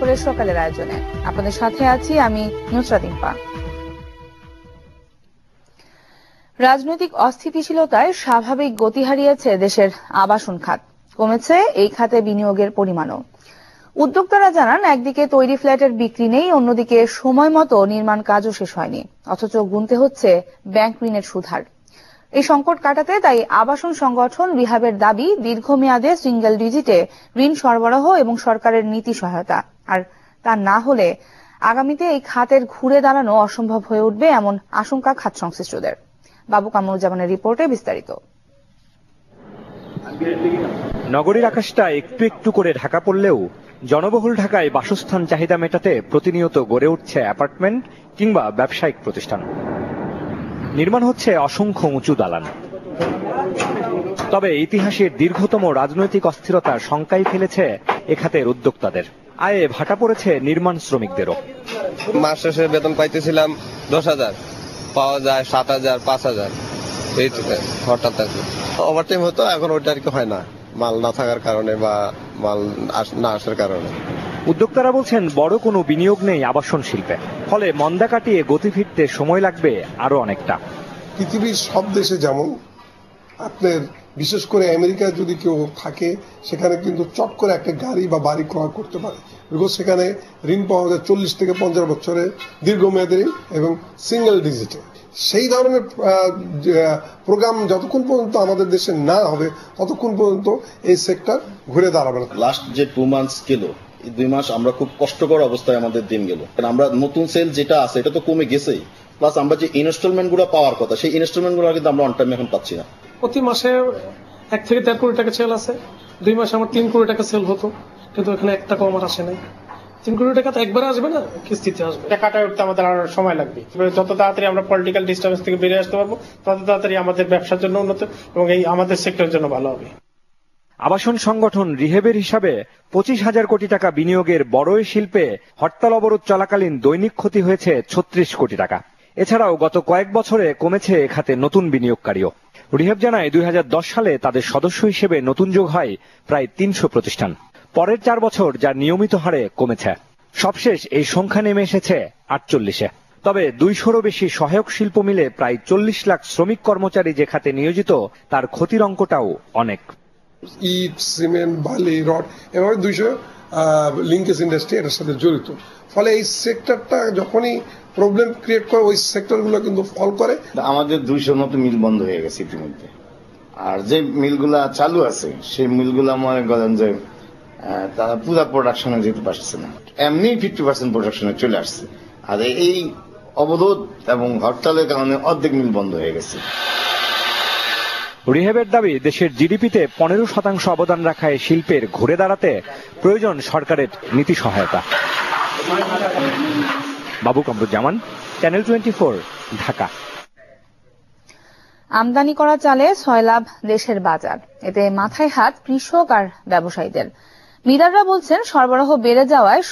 দুপুরের সকালের আয়োজনে আপনাদের সাথে আছি আমি নুসরাত ইম্পা। রাজনৈতিক অস্থিতিশীলতায় স্বাভাবিক গতি হারিয়েছে দেশের আবাসন খাত, কমেছে এই খাতে বিনিয়োগের পরিমাণও। উদ্যোক্তারা জানান, একদিকে তৈরি ফ্ল্যাটের বিক্রি নেই, অন্যদিকে সময় মতো নির্মাণ কাজও শেষ হয়নি, অথচ গুনতে হচ্ছে ব্যাংক ঋণের সুদহার। এই সংকট কাটাতে তাই আবাসন সংগঠন রিহাবের দাবি দীর্ঘমেয়াদে সিঙ্গেল ডিজিটে ঋণ সরবরাহ এবং সরকারের নীতি সহায়তা। আর তা না হলে আগামীতে এই খাতের ঘুরে দাঁড়ানো অসম্ভব হয়ে উঠবে এমন আশঙ্কা খাত সংশ্লিষ্টদের। বাবু কামরুজ্জামানের রিপোর্টে বিস্তারিত। নগরীর আকাশটা একটু একটু করে ঢাকা পড়লেও জনবহুল ঢাকায় বাসস্থান চাহিদা মেটাতে প্রতিনিয়ত গড়ে উঠছে অ্যাপার্টমেন্ট কিংবা ব্যবসায়িক প্রতিষ্ঠান। নির্মাণ হচ্ছে অসংখ্য উঁচু দালান। তবে ইতিহাসের দীর্ঘতম রাজনৈতিক অস্থিরতা শঙ্কায় ফেলেছে এ খাতের উদ্যোক্তাদের। আয়ে ভাটা পড়েছে নির্মাণ শ্রমিকদেরও। মাস শেষে বেতন পাইতেছিলাম 10,000, পাওয়া যায় 7,000, 5,000। হঠাৎ ওভারটাইম হতো, এখন ওইটা আর কি হয় না, মাল না থাকার কারণে বা মাল না আসার কারণে। উদ্যোক্তারা বলছেন, বড় কোনো বিনিয়োগ নেই আবাসন শিল্পে, ফলে মন্দা কাটিয়ে গতি ফিরতে সময় লাগবে আরো অনেকটা। পৃথিবীর সব দেশে যেমন, আপনার বিশেষ করে আমেরিকায় যদি কেউ থাকে, সেখানে কিন্তু চট করে একটা গাড়ি বা বাড়ি ক্রয় করতে পারে, বিকজ সেখানে ঋণ পাওয়া যায় 40 থেকে 50 বছরের দীর্ঘমেয়াদী ঋণ এবং সিঙ্গেল ডিজিটে। সেই ধরনের প্রোগ্রাম যতক্ষণ পর্যন্ত আমাদের দেশে না হবে ততক্ষণ পর্যন্ত এই সেক্টর ঘুরে দাঁড়াবে না। লাস্ট যে 2 মান্থস গেল, এই 2 মাস আমরা খুব কষ্টকর অবস্থায় আমাদের দিন গেল। আমরা নতুন সেল যেটা আছে এটা তো কমে গেছেই, প্লাস আমরা যে ইনস্টলমেন্ট গুলো পাওয়ার কথা সেই ইনস্টলমেন্ট গুলো কিন্তু আমরা অন টাইম এখন পাচ্ছি না। প্রতি মাসে 1 থেকে 1.5 কোটি টাকা সেল আছে। 2 মাসে আমার 3 কোটি টাকা সেল হতো, কিন্তু এখানে 1 টাকাও আমার আসে নাই। 3 কোটি টাকা তো একবারে আসবে না, কিস্তিতে আসবে। কাটায় উঠতে আমাদের আরো সময় লাগবে। যত তাড়াতাড়ি আমরা পলিটিক্যাল ডিস্টার্বেন্স থেকে বেরিয়ে আসতে পারবো, তত তাড়াতাড়ি আমাদের ব্যবসার জন্য উন্নত এবং এই আমাদের সেক্টরের জন্য ভালো হবে। আবাসন সংগঠন রিহেবের হিসাবে 25,000 কোটি টাকা বিনিয়োগের বড়ই শিল্পে হরতাল অবরোধ চলাকালীন দৈনিক ক্ষতি হয়েছে 36 কোটি টাকা। এছাড়াও গত কয়েক বছরে কমেছে এ খাতে নতুন বিনিয়োগকারীও। রিহেব জানায়, 2010 সালে তাদের সদস্য হিসেবে নতুন যোগ হয় প্রায় 300 প্রতিষ্ঠান। পরের 4 বছর যা নিয়মিত হারে কমেছে। সবশেষ এই সংখ্যা নেমে এসেছে 48-এ। তবে 200-রও বেশি সহায়ক শিল্প মিলে প্রায় 40 লাখ শ্রমিক কর্মচারী যে খাতে নিয়োজিত, তার ক্ষতির অঙ্কটাও অনেক। ইট, সিমেন্ট, বালি, রড, এভাবে 200 লিঙ্কেজ ইন্ডাস্ট্রি এটার সাথে জড়িত। ফলে এই সেক্টরটা যখনই প্রবলেম ক্রিয়েট করে, ওই সেক্টরগুলো কিন্তু ফল করে। আমাদের 200 মতো মিল বন্ধ হয়ে গেছে ইতিমধ্যে। আর যে মিলগুলা চালু আছে সেই মিলগুলা মনে করেন যে তারা পুরো প্রোডাকশনে যেতে পারছে না, এমনি 50% প্রোডাকশনে চলে আসছে। আর এই অবরোধ এবং হরতালের কারণে অর্ধেক মিল বন্ধ হয়ে গেছে। রিহেবের দাবি, দেশের জিডিপিতে 15% অবদান রাখা এই শিল্পের ঘুরে দাঁড়াতে প্রয়োজন সরকারের নীতি সহায়তা। বাবু কামরুজ্জামান, চ্যানেল 24, ঢাকা। আমদানি করা চালে 6 লাভ দেশের বাজার, এতে মাথায় হাত কৃষক আর ব্যবসায়ীদের। মিলাররা বলছেন, সরবরাহ বেড়ে যাওয়ায়